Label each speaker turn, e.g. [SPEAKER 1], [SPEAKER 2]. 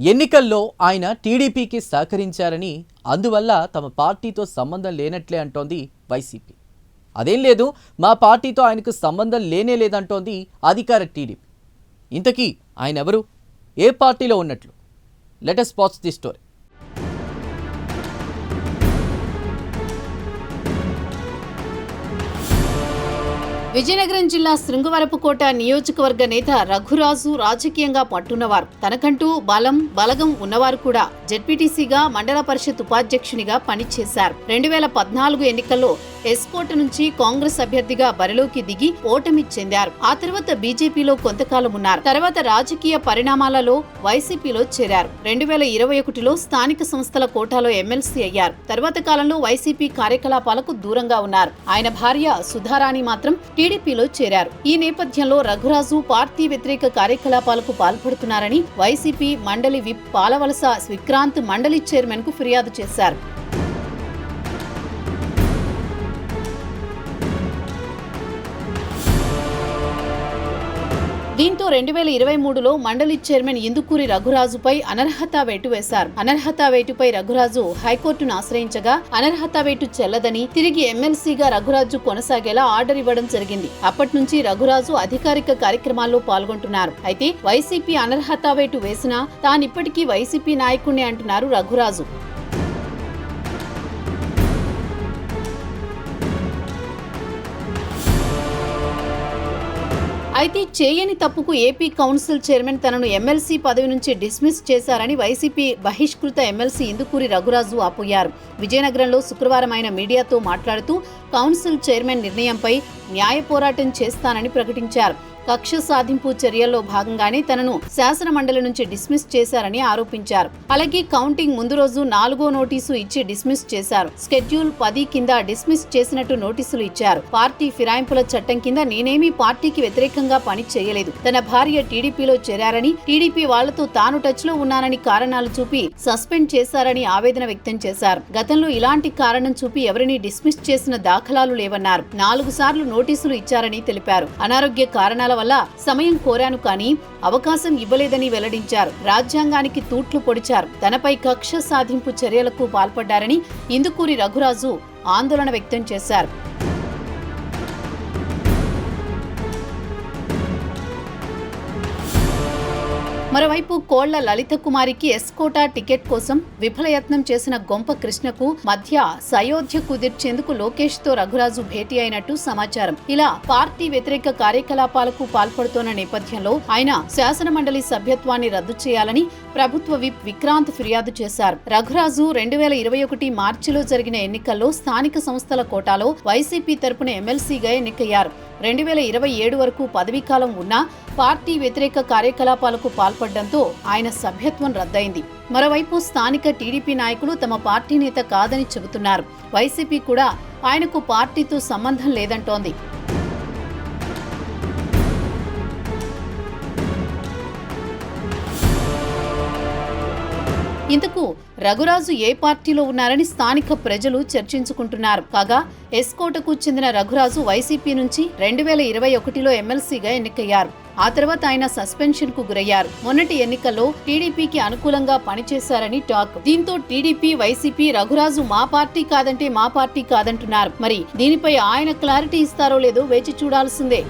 [SPEAKER 1] ఎన్నికల్లో ఆయన టీడీపీకి సహకరించారని, అందువల్ల తమ పార్టీతో సంబంధం లేనట్లే అంటోంది వైసీపీ. అదేం లేదు, మా పార్టీతో ఆయనకు సంబంధం లేనే లేదంటోంది అధికార టీడీపీ. ఇంతకీ ఆయన ఎవరు, ఏ పార్టీలో ఉన్నట్లు? Let us watch the story.
[SPEAKER 2] Vizianagaram జిల్లా శృంగవరపుకోట నియోజకవర్గ నేత రఘురాజు రాజకీయంగా పట్టున్నవారు. తనకంటూ బలగం ఉన్నవారు కూడా. జెడ్పీటీసీగా మండల పరిషత్ ఉపాధ్యక్షునిగా పనిచేశారు. 2014 ఎన్నికల్లో ఎస్కోట నుంచి కాంగ్రెస్ అభ్యర్థిగా బరిలోకి దిగి ఓటమి చెందారు. ఆ తర్వాత బీజేపీలో కొంతకాలం ఉన్నారు. తర్వాత రాజకీయ పరిణామాలలో వైసీపీలో చేరారు. 2021లో స్థానిక సంస్థల కోటాలో ఎమ్మెల్సీ అయ్యారు. తర్వాత కాలంలో వైసీపీ కార్యకలాపాలకు దూరంగా ఉన్నారు. ఆయన భార్య సుధారాణి మాత్రం టీడీపీలో చేరారు. ఈ నేపథ్యంలో రఘురాజు పార్టీ వ్యతిరేక కార్యకలాపాలకు పాల్పడుతున్నారని వైసీపీ మండలి విప్ పాలవలస విక్రాంత్ మండలి చైర్మన్ కు ఫిర్యాదు చేశారు. దీంతో 2023లో మండలి చైర్మన్ ఇందుకూరి రఘురాజుపై అనర్హత వేటు వేశారు. అనర్హత వేటుపై రఘురాజు హైకోర్టును ఆశ్రయించగా అనర్హత వేటు చెల్లదని, తిరిగి ఎమ్మెల్సీగా రఘురాజు కొనసాగేలా ఆర్డర్ ఇవ్వడం జరిగింది. అప్పటి నుంచి రఘురాజు అధికారిక కార్యక్రమాల్లో పాల్గొంటున్నారు. అయితే వైసీపీ అనర్హత వేటు వేసినా తానిప్పటికీ వైసీపీ నాయకుడిని అంటున్నారు రఘురాజు. అయితే చేయని తప్పుకు ఏపీ కౌన్సిల్ చైర్మన్ తనను ఎమ్మెల్సీ పదవి నుంచి డిస్మిస్ చేశారని వైసీపీ బహిష్కృత ఎమ్మెల్సీ ఇందుకూరి రఘురాజు ఆపోయారు. విజయనగరంలో శుక్రవారం ఆయన మీడియాతో మాట్లాడుతూ కౌన్సిల్ చైర్మన్ నిర్ణయంపై న్యాయ పోరాటం చేస్తానని ప్రకటించారు. కక్ష సాధింపు చర్యల్లో భాగంగానే తనను శాసన మండలి నుంచి డిస్మిస్ చేశారని ఆరోపించారు. అలాగే కౌంటింగ్ ముందు రోజు 4వ నోటీసు ఇచ్చి డిస్మిస్ చేశారు. షెడ్యూల్ 10 కింద డిస్మిస్ చేసినట్టు నోటీసులు ఇచ్చారు. పార్టీ ఫిరాయింపుల చట్టం కింద నేనేమీ పార్టీకి వ్యతిరేకంగా పని చేయలేదు. తన భార్య టీడీపీలో చేరారని, టీడీపీ వాళ్లతో తాను టచ్ లో ఉన్నానని కారణాలు చూపి సస్పెండ్ చేశారని ఆవేదన వ్యక్తం చేశారు. గతంలో ఇలాంటి కారణం చూపి ఎవరిని డిస్మిస్ చేసిన దాఖలాలు లేవన్నారు. 4 సార్లు నోటీసులు ఇచ్చారని తెలిపారు. అనారోగ్య కారణాల వల్ల సమయం కోరాను కానీ అవకాశం ఇవ్వలేదని వెల్లడించారు. రాజ్యాంగానికి తూట్లు పొడిచారు. తనపై కక్ష సాధింపు చర్యలకు పాల్పడ్డారని ఇందుకూరి రఘురాజు ఆందోళన వ్యక్తం చేశారు. మరోవైపు కోళ్ల లలిత కుమారికి ఎస్కోటా టికెట్ కోసం విఫలయత్నం చేసిన గొంప కృష్ణకు మధ్య సయోధ్య కుదిర్చేందుకు లోకేష్ తో రఘురాజు భేటీ అయినట్టు సమాచారం. ఇలా పార్టీ వ్యతిరేక కార్యకలాపాలకు పాల్పడుతోన్న నేపథ్యంలో ఆయన శాసన మండలి సభ్యత్వాన్ని రద్దు చేయాలని ప్రభుత్వ విప్ విక్రాంత్ ఫిర్యాదు చేశారు. రఘురాజు 2021 మార్చిలో జరిగిన ఎన్నికల్లో స్థానిక సంస్థల కోటాలో వైసీపీ తరపున ఎమ్మెల్సీగా ఎన్నికయ్యారు. 2027 వరకు పదవీకాలం ఉన్నా పార్టీ వ్యతిరేక కార్యకలాపాలకు పాల్పడడంతో ఆయన సభ్యత్వం రద్దయింది. మరోవైపు స్థానిక టీడీపీ నాయకులు తమ పార్టీ నేత కాదని చెబుతున్నారు. వైసీపీ కూడా ఆయనకు పార్టీతో సంబంధం లేదంటోంది. ఇందుకు రఘురాజు ఏ పార్టీలో ఉన్నారని స్థానిక ప్రజలు చర్చించుకుంటున్నారు. కాగా ఎస్కోటకు చెందిన రఘురాజు వైసీపీ నుంచి 2021లో ఎమ్మెల్సీగా ఎన్నికయ్యారు. ఆ తర్వాత ఆయన సస్పెన్షన్ కు గురయ్యారు. మొన్నటి ఎన్నికల్లో టీడీపీకి అనుకూలంగా పనిచేశారని టాక్. దీంతో టీడీపీ, వైసీపీ రఘురాజు మా పార్టీ కాదంటే మా పార్టీ కాదంటున్నారు. మరి దీనిపై ఆయన క్లారిటీ ఇస్తారో లేదో వేచి చూడాల్సిందే.